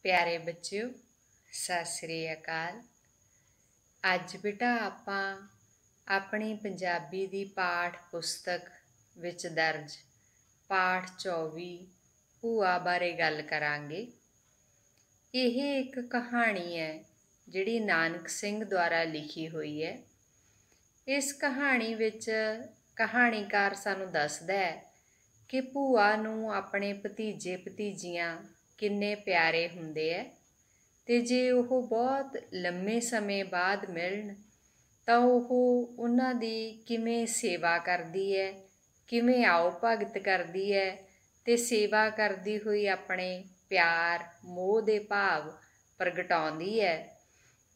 प्यारे बच्चों, सत श्री अकाल। अज बेटा आपां अपनी पंजाबी दी पाठ पुस्तक विच दर्ज पाठ 24 भूआ बारे गल करांगे। यह एक कहानी है जिहड़ी नानक सिंह द्वारा लिखी हुई है। इस कहानी विच कहानीकार सानूं दसदा है कि भूआ नूं अपने भतीजे भतीजियां किन्ने प्यारे हुंदे है ते जे ओह बहुत लंबे समय बाद मिलन तां ओह उन्हां दी किवें सेवा करदी है, किवें आओ भगत करदी है ते सेवा करदी हुई अपने प्यार मोह दे भाव प्रगटाउंदी है।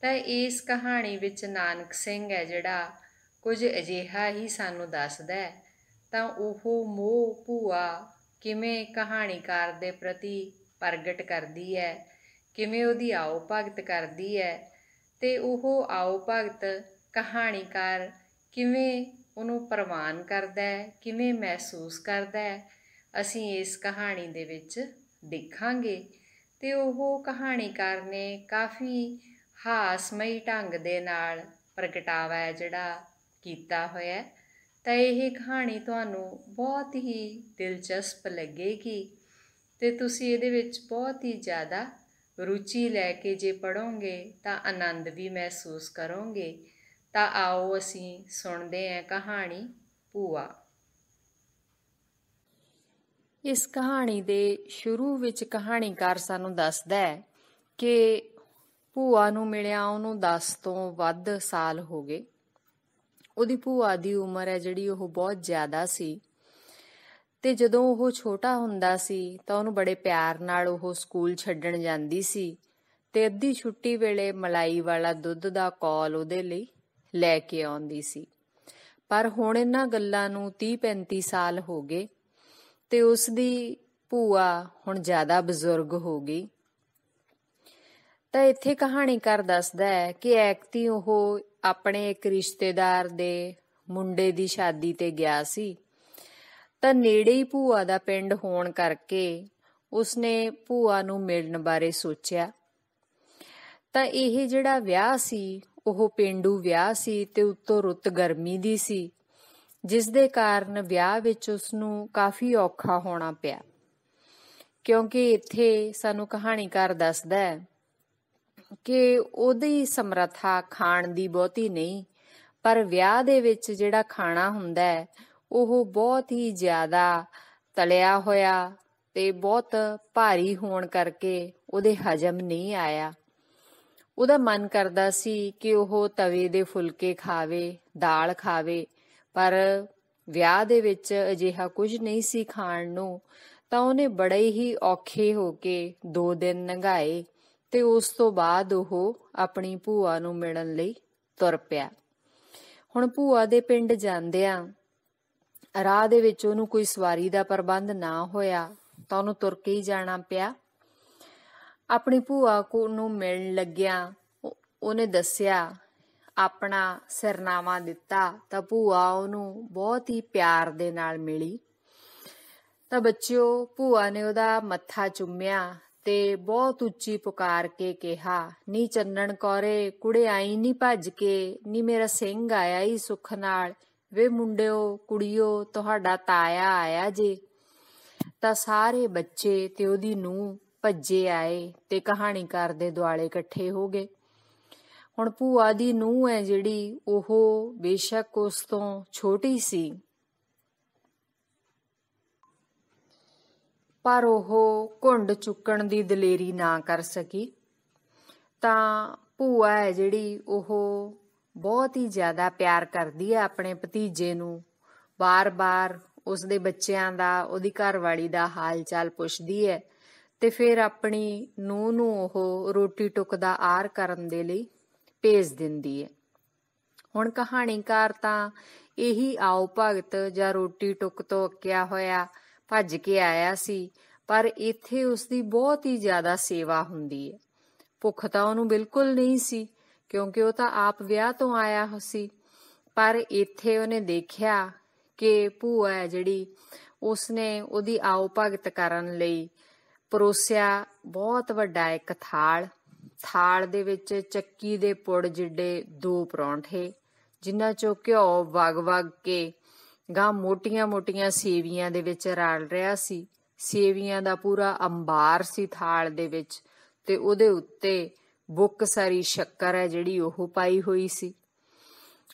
तां इस कहानी विच नानक सिंह है जिहड़ा कुछ अजिहा ही सानूं दसदा है। तां ओह मोह भूआ किवें कहानीकार दे प्रति प्रगट करदी है, किवें उहदी आओ भगत करदी है ते ओह आओ भगत कहानीकार किवें उहनूं प्रवान करदा है, किवें महसूस करदा है, असीं इस कहानी दे विच देखांगे। ते ओह कहानीकार ने काफ़ी हासमई ढंग दे नाल प्रगटावा है जिहड़ा कीता होया है। तां इह कहानी तुहानूं बहुत ही दिलचस्प लगेगी ते तुसीं इहदे विच बहुत ही ज़्यादा रुचि लैके जे पढ़ोगे तां आनंद भी महसूस करोगे। तां आओ असीं सुणदे हैं कहानी भूआ। इस कहानी दे शुरू विच कहानीकार सानूं दसदा है कि भूआ नूं मिलिया ਉਹਨੂੰ 10 ਤੋਂ ਵੱਧ साल हो गए। ਉਹਦੀ ਭੂਆ ਦੀ ਉਮਰ ਹੈ ਜਿਹੜੀ ਉਹ ਬਹੁਤ ਜ਼ਿਆਦਾ ਸੀ ਤੇ ਜਦੋਂ ਉਹ ਛੋਟਾ ਹੁੰਦਾ ਸੀ ਤਾਂ ਉਹਨੂੰ ਬੜੇ ਪਿਆਰ ਨਾਲ ਉਹ ਸਕੂਲ ਛੱਡਣ ਜਾਂਦੀ ਸੀ ਤੇ ਅੱਧੀ ਛੁੱਟੀ ਵੇਲੇ ਮਲਾਈ ਵਾਲਾ ਦੁੱਧ ਦਾ ਕੌਲ ਉਹਦੇ ਲਈ ਲੈ ਕੇ ਆਉਂਦੀ ਸੀ। ਪਰ ਹੁਣ ਇਹਨਾਂ ਗੱਲਾਂ ਨੂੰ 30-35 ਸਾਲ ਹੋ ਗਏ ਤੇ ਉਸਦੀ ਭੂਆ ਹੁਣ ਜ਼ਿਆਦਾ ਬਜ਼ੁਰਗ ਹੋ ਗਈ। ਤਾਂ ਇੱਥੇ ਕਹਾਣੀਕਾਰ ਦੱਸਦਾ ਹੈ ਕਿ ਐਕਤੀ ਉਹ ਆਪਣੇ ਇੱਕ ਰਿਸ਼ਤੇਦਾਰ ਦੇ ਮੁੰਡੇ ਦੀ ਸ਼ਾਦੀ ਤੇ ਗਿਆ ਸੀ ਤਾਂ ਨੇੜੇ ਹੀ ਭੂਆ ਦਾ ਪਿੰਡ ਹੋਣ ਕਰਕੇ ਉਸਨੇ ਭੂਆ ਨੂੰ ਮਿਲਣ ਬਾਰੇ ਸੋਚਿਆ। ਤਾਂ ਇਹ ਜਿਹੜਾ ਵਿਆਹ ਸੀ ਉਹ ਪੇਂਡੂ ਵਿਆਹ ਸੀ ਤੇ ਉੱਤੋਂ ਰੁੱਤ ਗਰਮੀ ਦੀ ਸੀ, ਜਿਸ ਦੇ ਕਾਰਨ ਵਿਆਹ ਵਿੱਚ ਉਸਨੂੰ ਕਾਫੀ ਔਖਾ ਹੋਣਾ ਪਿਆ। ਕਿਉਂਕਿ ਇੱਥੇ ਸਾਨੂੰ ਕਹਾਣੀਕਾਰ ਦੱਸਦਾ ਹੈ ਕਿ ਉਹਦੀ ਸਮਰੱਥਾ ਖਾਣ ਦੀ ਬਹੁਤੀ ਨਹੀਂ, ਪਰ ਵਿਆਹ ਦੇ ਵਿੱਚ ਜਿਹੜਾ ਖਾਣਾ ਹੁੰਦਾ ਹੈ ਉਹ ਬਹੁਤ ਹੀ ਜ਼ਿਆਦਾ ਤਲਿਆ ਹੋਇਆ ਤੇ ਬਹੁਤ ਭਾਰੀ ਹੋਣ ਕਰਕੇ ਉਹਦੇ ਹਜਮ ਨਹੀਂ ਆਇਆ। ਉਹਦਾ ਮਨ ਕਰਦਾ ਸੀ ਕਿ ਉਹ ਤਵੇ ਦੇ ਫੁਲਕੇ ਖਾਵੇ, ਦਾਲ ਖਾਵੇ, ਪਰ ਵਿਆਹ ਦੇ ਵਿੱਚ ਅਜਿਹਾ ਕੁਝ ਨਹੀਂ ਸੀ ਖਾਣ ਨੂੰ। ਤਾਂ ਉਹਨੇ ਬੜੇ ਹੀ ਔਖੇ ਹੋ ਕੇ 2 ਦਿਨ ਲੰਘਾਏ ਤੇ ਉਸ ਤੋਂ ਬਾਅਦ ਉਹ ਆਪਣੀ ਭੂਆ ਨੂੰ ਮਿਲਣ ਲਈ ਤੁਰ ਪਿਆ। ਹੁਣ ਭੂਆ ਦੇ ਪਿੰਡ ਜਾਂਦਿਆਂ ਰਾਹ ਦੇ ਵਿੱਚ ਉਹਨੂੰ ਕੋਈ ਸਵਾਰੀ ਦਾ ਪ੍ਰਬੰਧ ਨਾ ਹੋਇਆ ਤਾਂ ਉਹਨੂੰ ਤੁਰ ਕੇ ਹੀ ਜਾਣਾ ਪਿਆ। ਆਪਣੀ ਭੂਆ ਨੂੰ ਮਿਲਣ ਲੱਗਿਆ ਉਹਨੇ ਦੱਸਿਆ, ਆਪਣਾ ਸਿਰਨਾਮਾ ਦਿੱਤਾ ਤਾਂ ਭੂਆ ਉਹਨੂੰ ਬਹੁਤ ਹੀ ਪਿਆਰ ਦੇ ਨਾਲ ਮਿਲੀ। ਤਾਂ ਬੱਚਿਓ, ਭੂਆ ਨੇ ਉਹਦਾ ਮੱਥਾ ਚੁੰਮਿਆ ਤੇ ਬਹੁਤ ਉੱਚੀ ਪੁਕਾਰ ਕੇ ਕਿਹਾ, ਨੀ ਚੰਨਣ ਕੌਰੇ ਕੁੜੇ ਆਈ ਨੀ ਭੱਜ ਕੇ, ਨੀ ਮੇਰਾ ਸਿੰਘ ਆਇਆ ਈ ਸੁੱਖ ਨਾਲ, ਵੇ ਮੁੰਡਿਓ ਕੁੜੀਓ ਤੁਹਾਡਾ ਤਾਇਆ ਆਇਆ ਜੇ। ਤਾਂ ਸਾਰੇ ਬੱਚੇ ਤੇ ਉਹਦੀ ਨੂੰਹ ਭੱਜੇ ਆਏ ਤੇ ਕਹਾਣੀਕਾਰ ਦੇ ਦੁਆਲੇ ਇਕੱਠੇ ਹੋ ਗਏ। ਹੁਣ ਭੂਆ ਦੀ ਨੂੰਹ ਹੈ ਜਿਹੜੀ ਉਹ ਬੇਸ਼ੱਕ ਉਸ ਤੋਂ ਛੋਟੀ ਸੀ, ਪਰ ਉਹ ਘੁੰਡ ਚੁੱਕਣ ਦੀ ਦਲੇਰੀ ਨਾ ਕਰ ਸਕੀ। ਤਾਂ ਭੂਆ ਹੈ ਜਿਹੜੀ ਉਹ ਬਹੁਤ ਹੀ ਜ਼ਿਆਦਾ ਪਿਆਰ ਕਰਦੀ ਹੈ ਆਪਣੇ ਭਤੀਜੇ ਨੂੰ, ਬਾਰ-ਬਾਰ ਉਸਦੇ ਬੱਚਿਆਂ ਦਾ, ਉਹਦੀ ਘਰਵਾਲੀ ਦਾ ਹਾਲ ਚਾਲ ਪੁੱਛਦੀ ਹੈ ਤੇ ਫਿਰ ਆਪਣੀ ਨੂੰਹ ਨੂੰ ਉਹ ਰੋਟੀ ਟੁੱਕ ਦਾ ਆਹਰ ਕਰਨ ਦੇ ਲਈ ਭੇਜ ਦਿੰਦੀ ਹੈ। ਹੁਣ ਕਹਾਣੀਕਾਰ ਤਾਂ ਇਹੀ ਆਓ ਭਗਤ ਜਾਂ ਰੋਟੀ ਟੁੱਕ ਤੋਂ ਅੱਕਿਆ ਹੋਇਆ ਭੱਜ ਕੇ ਆਇਆ ਸੀ, ਪਰ ਇੱਥੇ ਉਸਦੀ ਬਹੁਤ ਹੀ ਜ਼ਿਆਦਾ ਸੇਵਾ ਹੁੰਦੀ ਹੈ। ਭੁੱਖ ਤਾਂ ਉਹਨੂੰ ਬਿਲਕੁਲ ਨਹੀਂ ਸੀ ਕਿਉਂਕਿ ਉਹ ਤਾਂ ਆਪ ਵਿਆਹ ਤੋਂ ਆਇਆ ਸੀ, ਪਰ ਇੱਥੇ ਉਹਨੇ ਦੇਖਿਆ ਕਿ ਭੂਆ ਹੈ ਜਿਹੜੀ ਉਸਨੇ ਉਹਦੀ ਆਓ ਭਗਤ ਕਰਨ ਲਈ ਪਰੋਸਿਆ ਬਹੁਤ ਵੱਡਾ ਇੱਕ ਥਾਲ ਦੇ ਵਿੱਚ ਚੱਕੀ ਦੇ ਪੁੜ ਜਿੱਡੇ 2 ਪਰੌਂਠੇ, ਜਿਨ੍ਹਾਂ ਚੋਂ ਘਿਓ ਵਗ ਕੇ ਗਾਂ ਮੋਟੀਆਂ ਸੇਵੀਆਂ ਦੇ ਵਿੱਚ ਰਲ ਰਿਹਾ ਸੀ। ਸੇਵੀਆਂ ਦਾ ਪੂਰਾ ਅੰਬਾਰ ਸੀ ਥਾਲ ਦੇ ਵਿੱਚ, ਤੇ ਉਹਦੇ ਉੱਤੇ ਬੁੱਕ ਸਾਰੀ ਸ਼ੱਕਰ ਹੈ ਜਿਹੜੀ ਉਹ ਪਾਈ ਹੋਈ ਸੀ।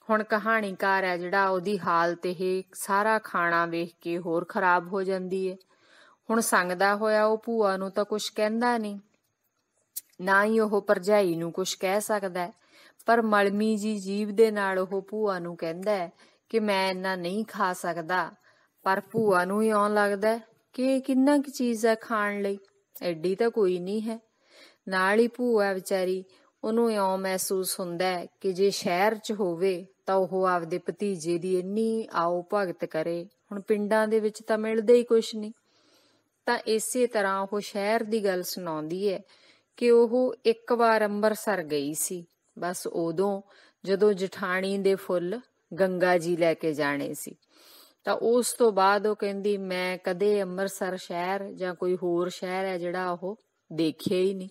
ਹੁਣ ਕਹਾਣੀਕਾਰ ਹੈ ਜਿਹੜਾ, ਉਹਦੀ ਹਾਲਤ ਇਹ ਸਾਰਾ ਖਾਣਾ ਵੇਖ ਕੇ ਹੋਰ ਖਰਾਬ ਹੋ ਜਾਂਦੀ ਹੈ। ਹੁਣ ਸੰਗਦਾ ਹੋਇਆ ਉਹ ਭੂਆ ਨੂੰ ਤਾਂ ਕੁਛ ਕਹਿੰਦਾ ਨਹੀਂ, ਨਾ ਹੀ ਉਹ ਭਰਜਾਈ ਨੂੰ ਕੁਛ ਕਹਿ ਸਕਦਾ, ਪਰ ਮਲਮੀ ਜੀ ਜੀਭ ਦੇ ਨਾਲ ਉਹ ਭੂਆ ਨੂੰ ਕਹਿੰਦਾ ਕਿ ਮੈਂ ਇੰਨਾ ਨਹੀਂ ਖਾ ਸਕਦਾ। ਪਰ ਭੂਆ ਨੂੰ ਹੀ ਇਉਂ ਲੱਗਦਾ ਕਿ ਕਿੰਨਾ ਕੁ ਚੀਜ਼ ਹੈ ਖਾਣ ਲਈ, ਐਡੀ ਤਾਂ ਕੋਈ ਨਹੀਂ ਹੈ। ਨਾਲ ਹੀ ਭੂਆ ਵਿਚਾਰੀ, ਉਹਨੂੰ ਇਉਂ ਮਹਿਸੂਸ ਹੁੰਦਾ ਕਿ ਜੇ ਸ਼ਹਿਰ 'ਚ ਹੋਵੇ ਤਾਂ ਉਹ ਆਪਦੇ ਭਤੀਜੇ ਦੀ ਇੰਨੀ ਆਓ ਭਗਤ ਕਰੇ, ਹੁਣ ਪਿੰਡਾਂ ਦੇ ਵਿੱਚ ਤਾਂ ਮਿਲਦਾ ਹੀ ਕੁਛ ਨਹੀਂ। ਤਾਂ ਇਸੇ ਤਰ੍ਹਾਂ ਉਹ ਸ਼ਹਿਰ ਦੀ ਗੱਲ ਸੁਣਾਉਂਦੀ ਹੈ ਕਿ ਉਹ ਇੱਕ ਵਾਰ ਅੰਮ੍ਰਿਤਸਰ ਗਈ ਸੀ, ਬਸ ਉਦੋਂ ਜਦੋਂ ਜਠਾਣੀ ਦੇ ਫੁੱਲ ਗੰਗਾ ਜੀ ਲੈ ਕੇ ਜਾਣੇ ਸੀ। ਤਾਂ ਉਸ ਤੋਂ ਬਾਅਦ ਉਹ ਕਹਿੰਦੀ ਮੈਂ ਕਦੇ ਅੰਮ੍ਰਿਤਸਰ ਸ਼ਹਿਰ ਜਾਂ ਕੋਈ ਹੋਰ ਸ਼ਹਿਰ ਹੈ ਜਿਹੜਾ ਉਹ ਦੇਖਿਆ ਹੀ ਨਹੀਂ।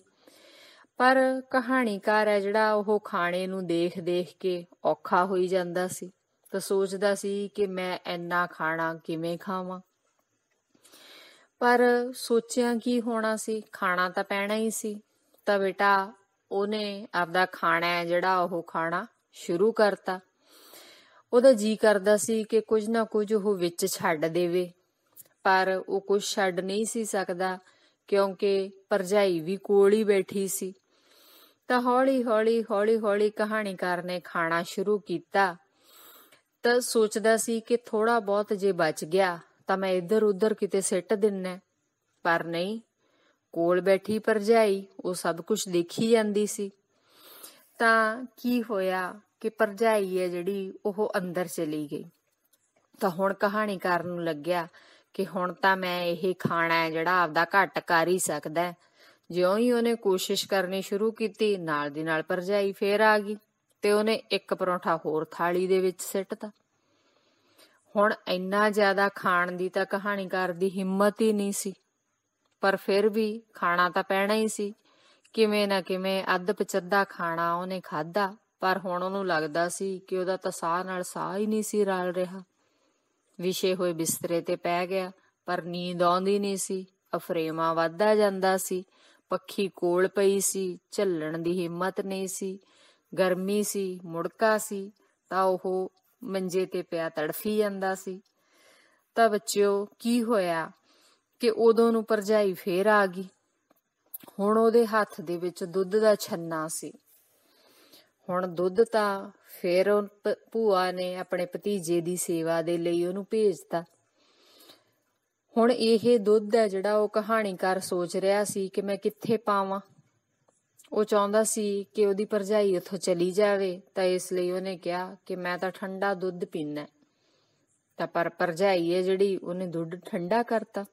ਪਰ ਕਹਾਣੀਕਾਰ ਹੈ ਜਿਹੜਾ, ਉਹ ਖਾਣੇ ਨੂੰ ਦੇਖ ਕੇ ਔਖਾ ਹੋਈ ਜਾਂਦਾ ਸੀ, ਤਾਂ ਸੋਚਦਾ ਸੀ ਕਿ ਮੈਂ ਇੰਨਾ ਖਾਣਾ ਕਿਵੇਂ ਖਾਵਾਂ। ਪਰ ਸੋਚਿਆ ਕੀ ਹੋਣਾ ਸੀ, ਖਾਣਾ ਤਾਂ ਪੈਣਾ ਹੀ ਸੀ। ਤਾਂ ਬੇਟਾ ਉਹਨੇ ਆਪਦਾ ਖਾਣਾ ਹੈ ਜਿਹੜਾ ਉਹ ਖਾਣਾ ਸ਼ੁਰੂ ਕਰਤਾ। ਉਹਦਾ ਜੀ ਕਰਦਾ ਸੀ ਕਿ ਕੁਝ ਨਾ ਕੁਝ ਉਹ ਵਿੱਚ ਛੱਡ ਦੇਵੇ, ਪਰ ਉਹ ਕੁਝ ਛੱਡ ਨਹੀਂ ਸੀ ਸਕਦਾ ਕਿਉਂਕਿ ਭਰਜਾਈ ਵੀ ਕੋਲ ਹੀ ਬੈਠੀ ਸੀ। ਤਾਂ ਹੌਲੀ ਕਹਾਣੀਕਾਰ ਨੇ ਖਾਣਾ ਸ਼ੁਰੂ ਕੀਤਾ। ਤਾਂ ਸੋਚਦਾ ਸੀ ਕਿ ਥੋੜਾ ਬਹੁਤ ਜੇ ਬਚ ਗਿਆ ਤਾਂ ਮੈਂ ਇੱਧਰ ਉੱਧਰ ਕਿਤੇ ਸਿੱਟ ਦਿੰਨਾ, ਪਰ ਨਹੀਂ, ਕੋਲ ਬੈਠੀ ਭਰਜਾਈ ਉਹ ਸਭ ਕੁਝ ਦੇਖੀ ਜਾਂਦੀ ਸੀ। ਤਾਂ ਕੀ ਹੋਇਆ ਕਿ ਭਰਜਾਈ ਹੈ ਜਿਹੜੀ ਉਹ ਅੰਦਰ ਚਲੀ ਗਈ। ਤਾਂ ਹੁਣ ਕਹਾਣੀਕਾਰ ਨੂੰ ਲੱਗਿਆ ਕਿ ਹੁਣ ਤਾਂ ਮੈਂ ਇਹ ਖਾਣਾ ਹੈ ਜਿਹੜਾ ਆਪਦਾ ਘੱਟ ਕਰ ਹੀ ਸਕਦਾ। ਜਿਉਂ ਹੀ ਉਹਨੇ ਕੋਸ਼ਿਸ਼ ਕਰਨੀ ਸ਼ੁਰੂ ਕੀਤੀ, ਨਾਲ ਦੀ ਨਾਲ ਭਰਜਾਈ ਫੇਰ ਆ ਗਈ ਤੇ ਉਹਨੇ 1 ਪਰੌਂਠਾ ਹੋਰ ਥਾਲੀ ਦੇ ਵਿੱਚ ਸਿੱਟਤਾ। ਹੁਣ ਇੰਨਾ ਜ਼ਿਆਦਾ ਖਾਣ ਦੀ ਤਾਂ ਕਹਾਣੀਕਾਰ ਦੀ ਹਿੰਮਤ ਹੀ ਨਹੀਂ ਸੀ, ਪਰ ਫਿਰ ਵੀ ਖਾਣਾ ਤਾਂ ਪੈਣਾ ਹੀ ਸੀ। ਕਿਵੇਂ ਨਾ ਕਿਵੇਂ ਅੱਧ ਪਚੱਧਾ ਖਾਣਾ ਉਹਨੇ ਖਾਧਾ, ਪਰ ਹੁਣ ਉਹਨੂੰ ਲੱਗਦਾ ਸੀ ਕਿ ਉਹਦਾ ਤਾਂ ਸਾਹ ਨਾਲ ਸਾਹ ਹੀ ਨਹੀਂ ਸੀ ਰਲ ਰਿਹਾ। ਵਿਛੇ ਹੋਏ ਬਿਸਤਰੇ ਤੇ ਪੈ ਗਿਆ, ਪਰ ਨੀਂਦ ਆਉਂਦੀ ਨਹੀਂ ਸੀ, ਅਫਰੇਮਾ ਵੱਧਦਾ ਜਾਂਦਾ ਸੀ। ਪੱਖੀ ਕੋਲ ਪਈ ਸੀ, ਝੱਲਣ ਦੀ ਹਿੰਮਤ ਨਹੀਂ ਸੀ। ਗਰਮੀ ਸੀ, ਮੁੜਕਾ ਸੀ, ਤਾਂ ਉਹ ਮੰਜੇ ਤੇ ਪਿਆ ਤੜਫੀ ਜਾਂਦਾ ਸੀ। ਤਾਂ ਬੱਚਿਓ ਕੀ ਹੋਇਆ ਕਿ ਉਦੋਂ ਨੂੰ ਭਰਜਾਈ ਫੇਰ ਆ ਗਈ। ਹੁਣ ਉਹਦੇ ਹੱਥ ਦੇ ਵਿੱਚ ਦੁੱਧ ਦਾ ਛੰਨਾ ਸੀ। ਹੁਣ ਦੁੱਧ ਤਾਂ ਫੇਰ ਭੂਆ ਨੇ ਆਪਣੇ ਭਤੀਜੇ ਦੀ ਸੇਵਾ ਦੇ ਲਈ ਉਹਨੂੰ ਭੇਜਤਾ। ਹੁਣ ਇਹ ਦੁੱਧ ਹੈ ਜਿਹੜਾ ਉਹ ਕਹਾਣੀਕਾਰ ਸੋਚ ਰਿਹਾ ਸੀ ਕਿ ਮੈਂ ਕਿੱਥੇ ਪਾਵਾਂ। ਉਹ ਚਾਹੁੰਦਾ ਸੀ ਕਿ ਉਹਦੀ ਭਰਜਾਈ ਉੱਥੋਂ ਚਲੀ ਜਾਵੇ, ਤਾਂ ਇਸ ਲਈ ਉਹਨੇ ਕਿਹਾ ਕਿ ਮੈਂ ਤਾਂ ਠੰਡਾ ਦੁੱਧ ਪੀਣਾ। ਤਾਂ ਪਰ ਭਰਜਾਈ ਹੈ ਜਿਹੜੀ, ਉਹਨੇ ਦੁੱਧ ਠੰਡਾ ਕਰਤਾ।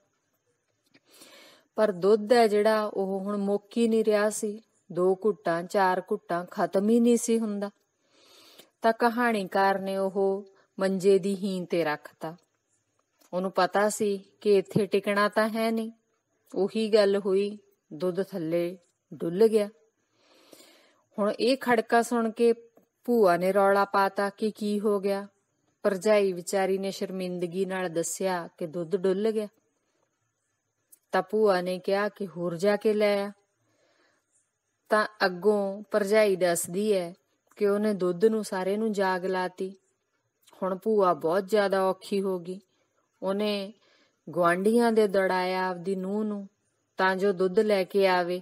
ਪਰ ਦੁੱਧ ਹੈ ਜਿਹੜਾ ਉਹ ਹੁਣ ਮੁੱਕ ਹੀ ਨਹੀਂ ਰਿਹਾ ਸੀ। 2 ਘੁੱਟਾਂ 4 ਘੁੱਟਾਂ ਖਤਮ ਹੀ ਨਹੀਂ ਸੀ ਹੁੰਦਾ। ਤਾਂ ਕਹਾਣੀਕਾਰ ਨੇ ਉਹ ਮੰਜੇ ਦੀ ਹੀਂਹ ਤੇ ਰੱਖਤਾ। ਉਹਨੂੰ ਪਤਾ ਸੀ ਕਿ ਇੱਥੇ ਟਿਕਣਾ ਤਾਂ ਹੈ ਨਹੀਂ। ਉਹੀ ਗੱਲ ਹੋਈ, ਦੁੱਧ ਥੱਲੇ ਡੁੱਲ ਗਿਆ। ਹੁਣ ਇਹ ਖੜਕਾ ਸੁਣ ਕੇ ਭੂਆ ਨੇ ਰੌਲਾ ਪਾਤਾ ਕਿ ਕੀ ਹੋ ਗਿਆ। ਭਰਜਾਈ ਵਿਚਾਰੀ ਨੇ ਸ਼ਰਮਿੰਦਗੀ ਨਾਲ ਦੱਸਿਆ ਕਿ ਦੁੱਧ ਡੁੱਲ ਗਿਆ। ਤਾਂ ਭੂਆ ਨੇ ਕਿਹਾ ਕਿ ਹੋਰ ਜਾ ਕੇ ਲੈ ਆ। ਤਾਂ ਅੱਗੋਂ ਭਰਜਾਈ ਦੱਸਦੀ ਹੈ ਕਿ ਉਹਨੇ ਦੁੱਧ ਨੂੰ ਸਾਰੇ ਨੂੰ ਜਾਗ ਲਾਤੀ। ਹੁਣ ਭੂਆ ਬਹੁਤ ਜ਼ਿਆਦਾ ਔਖੀ ਹੋ ਗਈ। ਉਹਨੇ ਗੁਆਂਢੀਆਂ ਦੇ ਦੜਾਇਆ ਆਪਦੀ ਨੂੰਹ ਨੂੰ ਤਾਂ ਜੋ ਦੁੱਧ ਲੈ ਕੇ ਆਵੇ।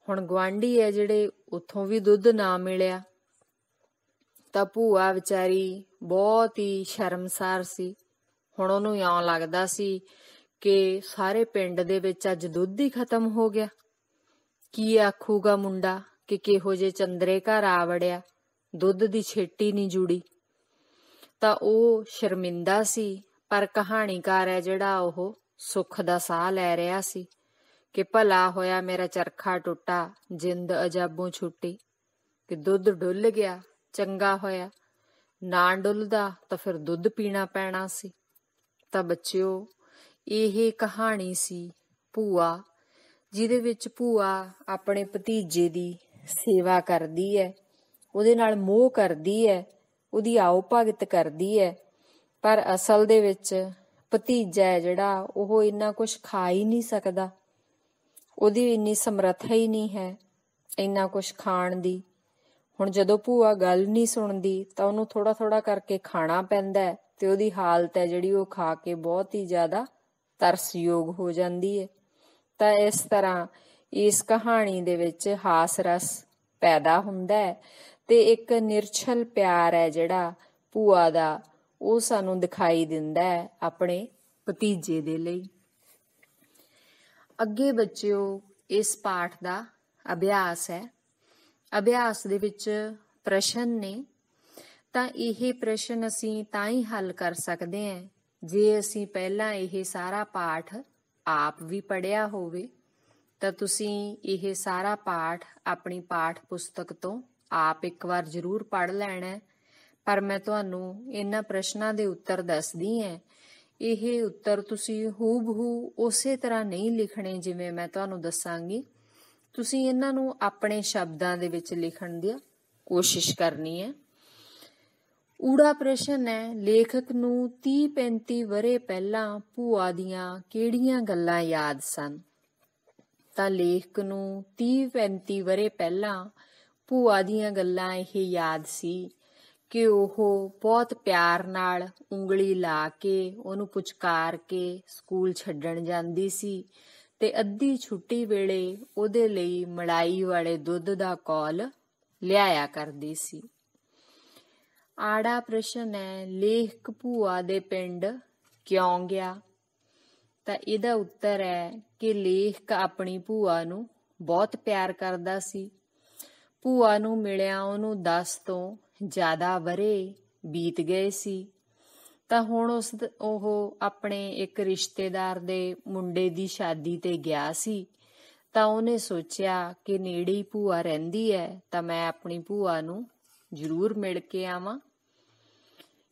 ਹੁਣ ਗੁਆਂਢੀ ਹੈ ਜਿਹੜੇ, ਉੱਥੋਂ ਵੀ ਦੁੱਧ ਨਾ ਮਿਲਿਆ। ਤਾਂ ਭੂਆ ਵਿਚਾਰੀ ਬਹੁਤ ਹੀ ਸ਼ਰਮਸਾਰ ਸੀ। ਹੁਣ ਉਹਨੂੰ ਇਉਂ ਲੱਗਦਾ ਸੀ ਕਿ ਸਾਰੇ ਪਿੰਡ ਦੇ ਵਿੱਚ ਅੱਜ ਦੁੱਧ ਹੀ ਖਤਮ ਹੋ ਗਿਆ। ਕੀ ਆਖੂਗਾ ਮੁੰਡਾ ਕਿ ਕਿਹੋ ਜਿਹੇ ਚੰਦਰੇ ਘਰ ਆ ਵੜਿਆ, ਦੁੱਧ ਦੀ ਛੇਟੀ ਨਹੀਂ ਜੁੜੀ। ਤਾਂ ਉਹ ਸ਼ਰਮਿੰਦਾ ਸੀ, ਪਰ ਕਹਾਣੀਕਾਰ ਹੈ ਜਿਹੜਾ ਉਹ ਸੁੱਖ ਦਾ ਸਾਹ ਲੈ ਰਿਹਾ ਸੀ ਕਿ ਭਲਾ ਹੋਇਆ ਮੇਰਾ ਚਰਖਾ ਟੁੱਟਾ, ਜਿੰਦ ਅਜਾਬੋਂ ਛੁੱਟੀ। ਕਿ ਦੁੱਧ ਡੁੱਲ ਗਿਆ, ਚੰਗਾ ਹੋਇਆ। ਨਾ ਡੁੱਲਦਾ ਤਾਂ ਫਿਰ ਦੁੱਧ ਪੀਣਾ ਪੈਣਾ ਸੀ। ਤਾਂ ਬੱਚਿਓ ਇਹ ਕਹਾਣੀ ਸੀ ਭੂਆ, ਜਿਹਦੇ ਵਿੱਚ ਭੂਆ ਆਪਣੇ ਭਤੀਜੇ ਦੀ ਸੇਵਾ ਕਰਦੀ ਹੈ, ਉਹਦੇ ਨਾਲ ਮੋਹ ਕਰਦੀ ਹੈ, ਉਹਦੀ ਆਓ ਭਗਤ ਕਰਦੀ ਹੈ। ਪਰ ਅਸਲ ਦੇ ਵਿੱਚ ਭਤੀਜਾ ਹੈ ਜਿਹੜਾ ਉਹ ਇੰਨਾ ਕੁਛ ਖਾ ਹੀ ਨਹੀਂ ਸਕਦਾ, ਉਹਦੀ ਇੰਨੀ ਸਮਰੱਥਾ ਹੀ ਨਹੀਂ ਹੈ ਇੰਨਾ ਕੁਛ ਖਾਣ ਦੀ। ਹੁਣ ਜਦੋਂ ਭੂਆ ਗੱਲ ਨਹੀਂ ਸੁਣਦੀ ਤਾਂ ਉਹਨੂੰ ਥੋੜਾ ਥੋੜਾ ਕਰਕੇ ਖਾਣਾ ਪੈਂਦਾ ਹੈ ਤੇ ਉਹਦੀ ਹਾਲਤ ਹੈ ਜਿਹੜੀ ਉਹ ਖਾ ਕੇ ਬਹੁਤ ਹੀ ਜ਼ਿਆਦਾ ਤਰਸਯੋਗ ਹੋ ਜਾਂਦੀ ਹੈ। ਤਾਂ ਇਸ ਤਰ੍ਹਾਂ ਇਸ ਕਹਾਣੀ ਦੇ ਵਿੱਚ ਹਾਸ ਰਸ ਪੈਦਾ ਹੁੰਦਾ ਹੈ ਤੇ ਇੱਕ ਨਿਰਛਲ ਪਿਆਰ ਹੈ ਜਿਹੜਾ ਭੂਆ ਦਾ, ਉਹ ਸਾਨੂੰ ਦਿਖਾਈ ਦਿੰਦਾ ਹੈ ਆਪਣੇ ਭਤੀਜੇ ਦੇ ਲਈ। ਅੱਗੇ ਬੱਚਿਓ, ਇਸ ਪਾਠ ਦਾ ਅਭਿਆਸ ਹੈ। ਅਭਿਆਸ ਦੇ ਵਿੱਚ ਪ੍ਰਸ਼ਨ ਨੇ, ਤਾਂ ਇਹ ਪ੍ਰਸ਼ਨ ਅਸੀਂ ਤਾਂ ਹੀ ਹੱਲ ਕਰ ਸਕਦੇ ਹਾਂ ਜੇ ਅਸੀਂ ਪਹਿਲਾਂ ਇਹ ਸਾਰਾ ਪਾਠ ਆਪ ਵੀ ਪੜ੍ਹਿਆ ਹੋਵੇ। ਤਾਂ ਤੁਸੀਂ ਇਹ ਸਾਰਾ ਪਾਠ ਆਪਣੀ ਪਾਠ ਪੁਸਤਕ ਤੋਂ ਆਪ ਇੱਕ ਵਾਰ ਜ਼ਰੂਰ ਪੜ੍ਹ ਲੈਣਾ। ਪਰ ਮੈਂ ਤੁਹਾਨੂੰ ਇਹਨਾਂ ਪ੍ਰਸ਼ਨਾਂ ਦੇ ਉੱਤਰ ਦੱਸਦੀ ਹਾਂ। ਇਹ ਉੱਤਰ ਤੁਸੀਂ ਹੂਬਹੂ ਉਸੇ ਤਰ੍ਹਾਂ ਨਹੀਂ ਲਿਖਣੇ ਜਿਵੇਂ ਮੈਂ ਤੁਹਾਨੂੰ ਦੱਸਾਂਗੀ। ਤੁਸੀਂ ਇਹਨਾਂ ਨੂੰ ਆਪਣੇ ਸ਼ਬਦਾਂ ਦੇ ਵਿੱਚ ਲਿਖਣ ਦੀ ਕੋਸ਼ਿਸ਼ ਕਰਨੀ ਹੈ। ਊੜਾ ਪ੍ਰਸ਼ਨ ਹੈ, ਲੇਖਕ ਨੂੰ 30-35 ਵਰ੍ਹੇ ਪਹਿਲਾਂ ਭੂਆ ਦੀਆਂ ਕਿਹੜੀਆਂ ਗੱਲਾਂ ਯਾਦ ਸਨ? ਤਾਂ ਲੇਖਕ ਨੂੰ 30-35 ਵਰ੍ਹੇ ਪਹਿਲਾਂ ਭੂਆ ਦੀਆਂ ਗੱਲਾਂ ਇਹ ਯਾਦ ਸੀ ਕਿ ਉਹ ਬਹੁਤ ਪਿਆਰ ਨਾਲ ਉਂਗਲੀ ਲਾ ਕੇ ਉਹਨੂੰ ਪੁਚਕਾਰ ਕੇ ਸਕੂਲ ਛੱਡਣ ਜਾਂਦੀ ਸੀ ਤੇ ਅੱਧੀ ਛੁੱਟੀ ਵੇਲੇ ਉਹਦੇ ਲਈ ਮਲਾਈ ਵਾਲੇ ਦੁੱਧ ਦਾ ਕੌਲ ਲਿਆਇਆ ਕਰਦੀ ਸੀ। ਆੜਾ ਪ੍ਰਸ਼ਨ ਹੈ, ਲੇਖਕ ਭੂਆ ਦੇ ਪਿੰਡ ਕਿਉਂ ਗਿਆ? ਤਾਂ ਇਹਦਾ ਉੱਤਰ ਹੈ ਕਿ ਲੇਖਕ ਆਪਣੀ ਭੂਆ ਨੂੰ ਬਹੁਤ ਪਿਆਰ ਕਰਦਾ ਸੀ। ਭੂਆ ਨੂੰ ਮਿਲਿਆ ਉਹਨੂੰ 10 ਤੋਂ ਜ਼ਿਆਦਾ ਵਰ੍ਹੇ ਬੀਤ ਗਏ ਸੀ। ਤਾਂ ਹੁਣ ਉਹ ਆਪਣੇ ਇੱਕ ਰਿਸ਼ਤੇਦਾਰ ਦੇ ਮੁੰਡੇ ਦੀ ਸ਼ਾਦੀ ਤੇ ਗਿਆ ਸੀ। ਤਾਂ ਉਹਨੇ ਸੋਚਿਆ ਕਿ ਨੇੜੇ ਹੀ ਭੂਆ ਰਹਿੰਦੀ ਹੈ ਤਾਂ ਮੈਂ ਆਪਣੀ ਭੂਆ ਨੂੰ ਜ਼ਰੂਰ ਮਿਲ ਕੇ ਆਵਾਂ।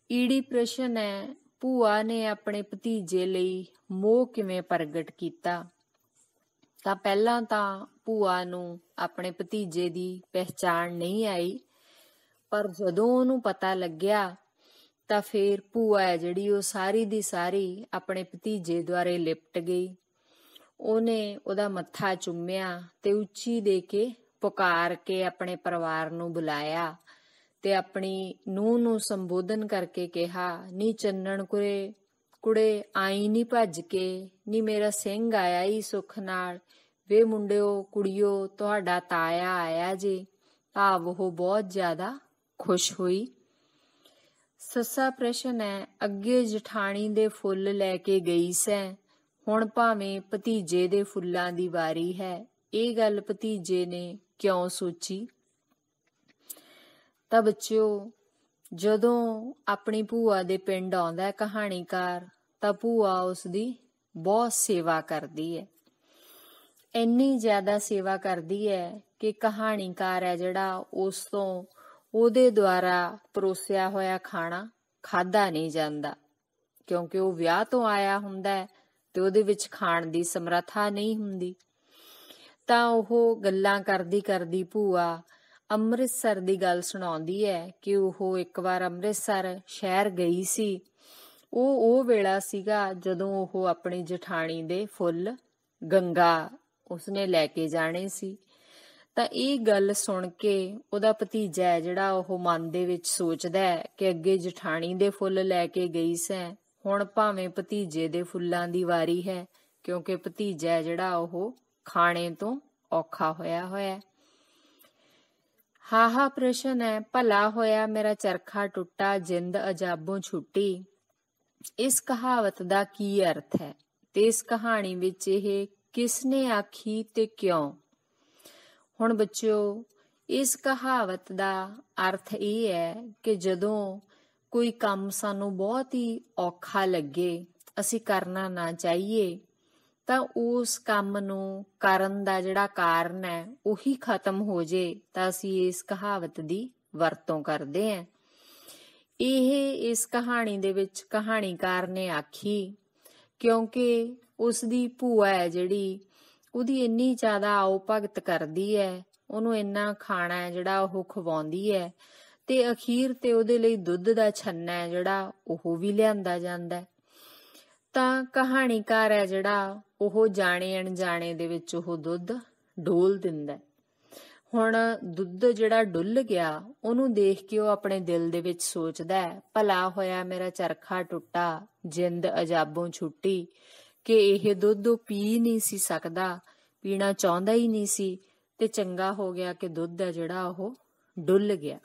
ਈੜੀ ਪ੍ਰਸ਼ਨ ਹੈ, ਭੂਆ ਨੇ ਆਪਣੇ ਭਤੀਜੇ ਲਈ ਮੋਹ ਕਿਵੇਂ ਪ੍ਰਗਟ ਕੀਤਾ? ਤਾਂ ਪਹਿਲਾਂ ਤਾਂ ਭੂਆ ਨੂੰ ਆਪਣੇ ਭਤੀਜੇ ਦੀ ਪਹਿਚਾਣ ਨਹੀਂ ਆਈ, ਪਰ ਜਦੋਂ ਉਹਨੂੰ ਪਤਾ ਲੱਗਿਆ ਤਾਂ ਫੇਰ ਭੂਆ ਹੈ ਜਿਹੜੀ ਉਹ ਸਾਰੀ ਦੀ ਸਾਰੀ ਆਪਣੇ ਭਤੀਜੇ ਦੁਆਰੇ ਲਿਪਟ ਗਈ। ਉਹਨੇ ਉਹਦਾ ਮੱਥਾ ਚੁੰਮਿਆ ਤੇ ਉੱਚੀ ਦੇ ਕੇ ਪੁਕਾਰ ਕੇ ਆਪਣੇ ਪਰਿਵਾਰ ਨੂੰ ਬੁਲਾਇਆ ਤੇ ਆਪਣੀ ਨੂੰਹ ਨੂੰ ਸੰਬੋਧਨ ਕਰਕੇ ਕਿਹਾ, ਨੀ ਚੰਨਣ ਕੁੜੇ ਆਈ ਨੀ ਭੱਜ ਕੇ, ਨੀ ਮੇਰਾ ਸਿੰਘ ਆਇਆ ਈ ਸੁੱਖ ਨਾਲ, ਵੇ ਮੁੰਡਿਓ ਕੁੜੀਓ ਤੁਹਾਡਾ ਤਾਇਆ ਆਇਆ ਜੇ। ਭਾਵ ਉਹ ਬਹੁਤ ਜ਼ਿਆਦਾ ਖੁਸ਼ ਹੋਈ। ਸੱਸਾ ਪ੍ਰਸ਼ਨ ਹੈ, ਅੱਗੇ ਜਠਾਣੀ ਦੇ ਫੁੱਲ ਲੈ ਕੇ ਗਈ ਸੈਂ, ਹੁਣ ਭਾਵੇਂ ਭਤੀਜੇ ਦੇ ਫੁੱਲਾਂ ਦੀ ਵਾਰੀ ਹੈ, ਇਹ ਗੱਲ ਭਤੀਜੇ ਨੇ ਕਿਉਂ ਸੋਚੀ? ਤਾਂ ਬੱਚਿਓ, ਜਦੋਂ ਆਪਣੀ ਭੂਆ ਦੇ ਪਿੰਡ ਆਉਂਦਾ ਕਹਾਣੀਕਾਰ ਤਾਂ ਭੂਆ ਉਸਦੀ ਬਹੁਤ ਸੇਵਾ ਕਰਦੀ ਹੈ। ਇੰਨੀ ਜ਼ਿਆਦਾ ਸੇਵਾ ਕਰਦੀ ਹੈ ਕਿ ਕਹਾਣੀਕਾਰ ਹੈ ਜਿਹੜਾ ਉਸ ਤੋਂ ਉਹਦੇ ਦੁਆਰਾ ਪਰੋਸਿਆ ਹੋਇਆ ਖਾਣਾ ਖਾਧਾ ਨਹੀਂ ਜਾਂਦਾ, ਕਿਉਂਕਿ ਉਹ ਵਿਆਹ ਤੋਂ ਆਇਆ ਹੁੰਦਾ ਤੇ ਉਹਦੇ ਵਿੱਚ ਖਾਣ ਦੀ ਸਮਰੱਥਾ ਨਹੀਂ ਹੁੰਦੀ। ਤਾਂ ਉਹ ਗੱਲਾਂ ਕਰਦੀ ਕਰਦੀ ਭੂਆ ਅੰਮ੍ਰਿਤਸਰ ਦੀ ਗੱਲ ਸੁਣਾਉਂਦੀ ਹੈ ਕਿ ਉਹ ਇੱਕ ਵਾਰ ਅੰਮ੍ਰਿਤਸਰ ਸ਼ਹਿਰ ਗਈ ਸੀ। ਉਹ ਵੇਲਾ ਸੀਗਾ ਜਦੋਂ ਉਹ ਆਪਣੀ ਜਠਾਣੀ ਦੇ ਫੁੱਲ ਗੰਗਾ ਉਸਨੇ ਲੈ ਕੇ ਜਾਣੇ ਸੀ। ਤਾਂ ਇਹ ਗੱਲ ਸੁਣ ਕੇ ਉਹਦਾ ਭਤੀਜਾ ਹੈ ਜਿਹੜਾ ਉਹ ਮਨ ਦੇ ਵਿੱਚ ਸੋਚਦਾ ਹੈ ਕਿ ਅੱਗੇ ਜਠਾਣੀ ਦੇ ਫੁੱਲ ਲੈ ਕੇ ਗਈ ਸੈਂ, ਹੁਣ ਭਾਵੇਂ ਭਤੀਜੇ ਦੇ ਫੁੱਲਾਂ ਦੀ ਵਾਰੀ ਹੈ, ਕਿਉਂਕਿ ਭਤੀਜਾ ਹੈ ਜਿਹੜਾ ਉਹ ਖਾਣੇ ਤੋਂ ਔਖਾ ਹੋਇਆ। ਹਾਹਾ ਪ੍ਰਸ਼ਨ ਹੈ, ਭਲਾ ਹੋਇਆ ਮੇਰਾ ਚਰਖਾ ਟੁੱਟਾ ਜਿੰਦ ਅਜਾਬੋਂ ਛੁੱਟੀ। ਇਸ ਕਹਾਵਤ ਦਾ ਕੀ ਅਰਥ ਹੈ ਤੇ ਇਸ ਕਹਾਣੀ ਵਿੱਚ ਇਹ ਕਿਸਨੇ ਆਖੀ ਤੇ ਕਿਉਂ? ਹੁਣ ਬੱਚਿਓ, ਇਸ ਕਹਾਵਤ ਦਾ ਅਰਥ ਇਹ ਹੈ ਕਿ ਜਦੋਂ ਕੋਈ ਕੰਮ ਸਾਨੂੰ ਬਹੁਤ ਹੀ ਔਖਾ ਲੱਗੇ, ਅਸੀਂ ਕਰਨਾ ਨਾ ਚਾਹੀਏ, ਤਾਂ ਉਸ ਕੰਮ ਨੂੰ ਕਰਨ ਦਾ ਜਿਹੜਾ ਕਾਰਨ ਹੈ ਉਹੀ ਖਤਮ ਹੋ ਜੇ ਤਾਂ ਅਸੀਂ ਇਸ ਕਹਾਵਤ ਦੀ ਵਰਤੋਂ ਕਰਦੇ ਹਾਂ। ਇਹ ਇਸ ਕਹਾਣੀ ਦੇ ਵਿੱਚ ਕਹਾਣੀਕਾਰ ਨੇ ਆਖੀ ਕਿਉਂਕਿ ਉਸ ਦੀ ਭੂਆ ਹੈ ਜਿਹੜੀ, ਉਹਦੀ ਇੰਨੀ ਜ਼ਿਆਦਾ ਆਓ ਭਗਤ ਕਰਦੀ ਹੈ, ਉਹਨੂੰ ਇੰਨਾ ਖਾਣਾ ਹੈ ਜਿਹੜਾ ਉਹ ਖਵਾਉਂਦੀ ਹੈ, ਤੇ ਅਖੀਰ ਤੇ ਉਹਦੇ ਲਈ ਦੁੱਧ ਦਾ ਛੰਨਾ ਹੈ ਜਿਹੜਾ ਉਹ ਵੀ ਲਿਆਂਦਾ ਜਾਂਦਾ ਹੈ। ਤਾਂ ਕਹਾਣੀਕਾਰ ਹੈ ਜਿਹੜਾ ਉਹ ਜਾਣੇ ਅਣਜਾਣੇ ਦੇ ਵਿੱਚ ਉਹ ਦੁੱਧ ਡੋਲ ਦਿੰਦਾ। ਹੁਣ ਦੁੱਧ ਜਿਹੜਾ ਡੁੱਲ ਗਿਆ ਉਹਨੂੰ ਦੇਖ ਕੇ ਉਹ ਆਪਣੇ ਦਿਲ ਦੇ ਵਿੱਚ ਸੋਚਦਾ ਹੈ, ਭਲਾ ਹੋਇਆ ਮੇਰਾ ਚਰਖਾ ਟੁੱਟਾ, ਜਿੰਦ ਅਜਾਬੋਂ ਛੁੱਟੀ, ਕਿ ਇਹ ਦੁੱਧ ਉਹ ਪੀ ਨਹੀਂ ਸੀ ਸਕਦਾ, ਪੀਣਾ ਚਾਹੁੰਦਾ ਹੀ ਨਹੀਂ ਸੀ, ਤੇ ਚੰਗਾ ਹੋ ਗਿਆ ਕਿ ਦੁੱਧ ਹੈ ਜਿਹੜਾ ਉਹ ਡੁੱਲ ਗਿਆ।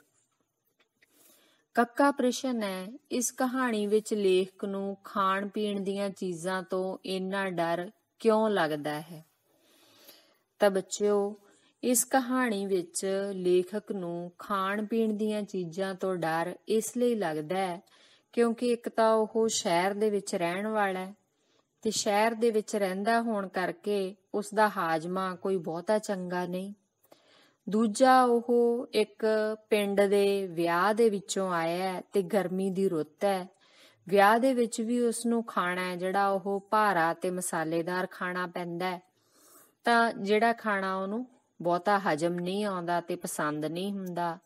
ਕੱਕਾ ਪ੍ਰਸ਼ਨ ਹੈ, ਇਸ ਕਹਾਣੀ ਵਿੱਚ ਲੇਖਕ ਨੂੰ ਖਾਣ ਪੀਣ ਦੀਆਂ ਚੀਜ਼ਾਂ ਤੋਂ ਇੰਨਾ ਡਰ ਕਿਉਂ ਲੱਗਦਾ ਹੈ? ਤਾਂ ਬੱਚਿਓ, ਇਸ ਕਹਾਣੀ ਵਿੱਚ ਲੇਖਕ ਨੂੰ ਖਾਣ ਪੀਣ ਦੀਆਂ ਚੀਜ਼ਾਂ ਤੋਂ ਡਰ ਇਸ ਲਈ ਲੱਗਦਾ ਹੈ ਕਿਉਂਕਿ ਇੱਕ ਤਾਂ ਉਹ ਸ਼ਹਿਰ ਦੇ ਵਿੱਚ ਰਹਿਣ ਵਾਲਾ ਹੈ, ਤੇ ਸ਼ਹਿਰ ਦੇ ਵਿੱਚ ਰਹਿੰਦਾ ਹੋਣ ਕਰਕੇ ਉਸ ਦਾ ਹਾਜ਼ਮਾ ਕੋਈ ਬਹੁਤਾ ਚੰਗਾ ਨਹੀਂ। ਦੂਜਾ, ਉਹ ਇੱਕ ਪਿੰਡ ਦੇ ਵਿਆਹ ਦੇ ਵਿੱਚੋਂ ਆਇਆ ਹੈ ਤੇ ਗਰਮੀ ਦੀ ਰੁੱਤ ਹੈ। ਵਿਆਹ ਦੇ ਵਿੱਚ ਵੀ ਉਸਨੂੰ ਖਾਣਾ ਹੈ ਜਿਹੜਾ ਉਹ ਭਾਰਾ ਤੇ ਮਸਾਲੇਦਾਰ ਖਾਣਾ ਪੈਂਦਾ ਹੈ, ਤਾਂ ਜਿਹੜਾ ਖਾਣਾ ਉਹਨੂੰ ਬਹੁਤਾ ਹਜਮ ਨਹੀਂ ਆਉਂਦਾ ਤੇ ਪਸੰਦ ਨਹੀਂ ਹੁੰਦਾ।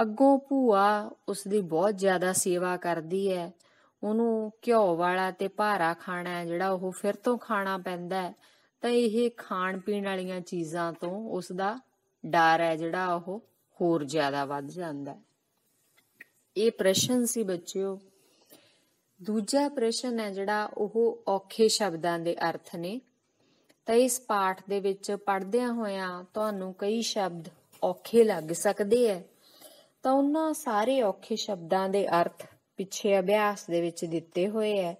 ਅੱਗੋਂ ਭੂਆ ਉਸਦੀ ਬਹੁਤ ਜ਼ਿਆਦਾ ਸੇਵਾ ਕਰਦੀ ਹੈ, ਉਹਨੂੰ ਘਿਓ ਵਾਲਾ ਤੇ ਭਾਰਾ ਖਾਣਾ ਹੈ ਜਿਹੜਾ ਉਹ ਫਿਰ ਤੋਂ ਖਾਣਾ ਪੈਂਦਾ ਹੈ। ਤਾਂ ਇਹ ਖਾਣ ਪੀਣ ਵਾਲੀਆਂ ਚੀਜ਼ਾਂ ਤੋਂ ਉਸਦਾ ਡਰ ਹੈ ਜਿਹੜਾ ਉਹ ਹੋਰ ਜ਼ਿਆਦਾ ਵੱਧ ਜਾਂਦਾ। ਇਹ ਪ੍ਰਸ਼ਨ ਸੀ ਬੱਚਿਓ। ਦੂਜਾ ਪ੍ਰਸ਼ਨ ਹੈ ਜਿਹੜਾ ਉਹ ਔਖੇ ਸ਼ਬਦਾਂ ਦੇ ਅਰਥ ਨੇ। ਤਾਂ ਇਸ ਪਾਠ ਦੇ ਵਿੱਚ ਪੜ੍ਹਦਿਆਂ ਹੋਇਆਂ ਤੁਹਾਨੂੰ ਕਈ ਸ਼ਬਦ ਔਖੇ ਲੱਗ ਸਕਦੇ ਹੈ, ਤਾਂ ਉਹਨਾਂ ਸਾਰੇ ਔਖੇ ਸ਼ਬਦਾਂ ਦੇ ਅਰਥ ਪਿੱਛੇ ਅਭਿਆਸ ਦੇ ਵਿੱਚ ਦਿੱਤੇ ਹੋਏ ਹੈ।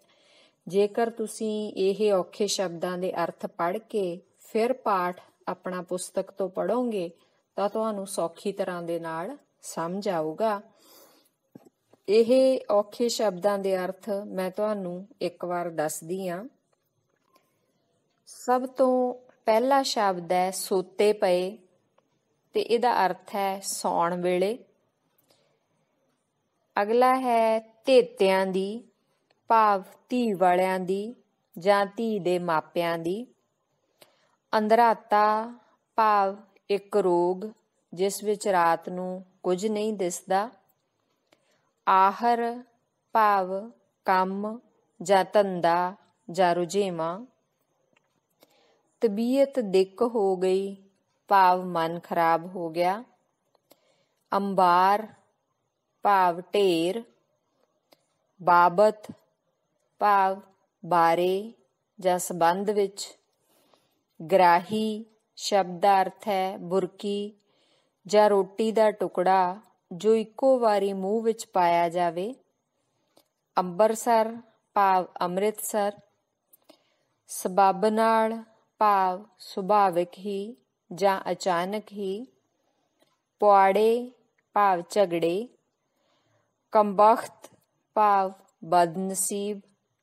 ਜੇਕਰ ਤੁਸੀਂ ਇਹ ਔਖੇ ਸ਼ਬਦਾਂ ਦੇ ਅਰਥ ਪੜ੍ਹ ਕੇ ਫਿਰ ਪਾਠ ਆਪਣਾ ਪੁਸਤਕ ਤੋਂ ਪੜ੍ਹੋਗੇ ਤਾਂ ਤੁਹਾਨੂੰ ਸੌਖੀ ਤਰ੍ਹਾਂ ਦੇ ਨਾਲ ਸਮਝ ਆਊਗਾ। ਇਹ ਔਖੇ ਸ਼ਬਦਾਂ ਦੇ ਅਰਥ ਮੈਂ ਤੁਹਾਨੂੰ ਇੱਕ ਵਾਰ ਦੱਸਦੀ ਹਾਂ। ਸਭ ਤੋਂ ਪਹਿਲਾ ਸ਼ਬਦ ਹੈ ਸੋਤੇ ਪਏ, ਤੇ ਇਹਦਾ ਅਰਥ ਹੈ ਸੌਣ ਵੇਲੇ। ਅਗਲਾ ਹੈ ਧੇਤਿਆਂ ਦੀ, ਭਾਵ ਧੀ ਵਾਲਿਆਂ ਦੀ ਜਾਂ ਧੀ ਦੇ ਮਾਪਿਆਂ ਦੀ। ਅੰਧਰਾਤਾ, ਭਾਵ ਇੱਕ ਰੋਗ ਜਿਸ ਵਿੱਚ ਰਾਤ ਨੂੰ ਕੁਝ ਨਹੀਂ ਦਿਸਦਾ। ਆਹਰ, ਭਾਵ ਕੰਮ ਜਾਂ ਧੰਦਾ ਜਾਂ ਰੁਝੇਵਾਂ। ਤਬੀਅਤ ਦਿੱਕ ਹੋ ਗਈ, ਭਾਵ ਮਨ ਖਰਾਬ ਹੋ ਗਿਆ। ਅੰਬਾਰ, ਭਾਵ ਢੇਰ। ਬਾਬਤ, ਭਾਵ ਬਾਰੇ ਜਾਂ ਸੰਬੰਧ ਵਿੱਚ। ਗ੍ਰਾਹੀ ਸ਼ਬਦ ਦਾ ਅਰਥ ਹੈ ਬੁਰਕੀ ਜਾਂ ਰੋਟੀ ਦਾ ਟੁਕੜਾ ਜੋ ਇੱਕੋ ਵਾਰੀ ਮੂੰਹ ਵਿੱਚ ਪਾਇਆ ਜਾਵੇ। ਅੰਬਰਸਰ, ਭਾਵ ਅੰਮ੍ਰਿਤਸਰ। ਸਬੱਬ ਨਾਲ, ਭਾਵ ਸੁਭਾਵਿਕ ਹੀ ਜਾਂ ਅਚਾਨਕ ਹੀ। ਪੁਆੜੇ, ਭਾਵ ਝਗੜੇ। ਕੰਬਖਤ, ਭਾਵ ਬਦਨਸੀਬ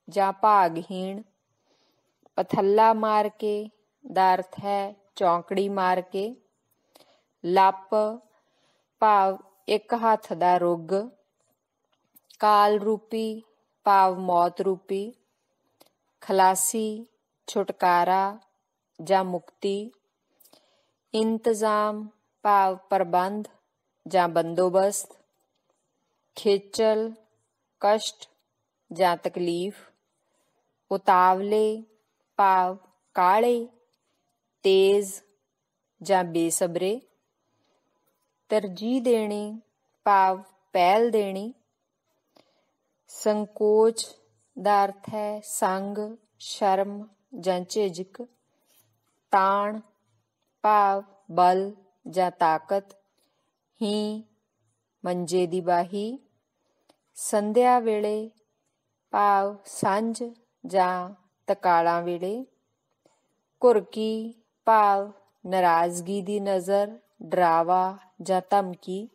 ਜਾਂ ਭਾਗਹੀਣ। ਪਥੱਲਾ ਮਾਰ ਕੇ ਦਾ ਅਰਥ ਹੈ ਚੌਂਕੜੀ ਮਾਰ ਕੇ। ਲੱਪ, ਭਾਵ ਇੱਕ ਹੱਥ ਦਾ ਰੁੱਗ। ਕਾਲ ਰੂਪੀ, ਭਾਵ ਮੌਤ ਰੂਪੀ। ਖਲਾਸੀ, ਛੁਟਕਾਰਾ ਜਾਂ ਮੁਕਤੀ। ਇੰਤਜ਼ਾਮ, ਭਾਵ ਪ੍ਰਬੰਧ ਜਾਂ ਬੰਦੋਬਸਤ। ਖੇਚਲ, ਕਸ਼ਟ ਜਾਂ ਤਕਲੀਫ। ਉਤਾਵਲੇ, ਭਾਵ ਕਾਹਲੇ, ਤੇਜ਼ ਜਾਂ ਬੇਸਬਰੇ। ਤਰਜੀਹ ਦੇਣੀ, ਭਾਵ ਪਹਿਲ ਦੇਣੀ। ਸੰਕੋਚ ਦਾ ਅਰਥ ਹੈ ਸੰਗ, ਸ਼ਰਮ ਜਾਂ ਝਿਜਕ। ਤਾਣ, ਭਾਵ ਬਲ ਜਾਂ ਤਾਕਤ। ਹੀ, ਮੰਜੇ ਦੀ ਬਾਹੀ। ਸੰਧਿਆ ਵੇਲੇ, ਭਾਵ ਸਾਂਝ ਜਾਂ ਤਕਾਲਾਂ ਵੇਲੇ। ਘੁਰਕੀ, ਭਾਵ ਨਾਰਾਜ਼ਗੀ ਦੀ ਨਜ਼ਰ, ਡਰਾਵਾ ਜਾਂ ਧਮਕੀ।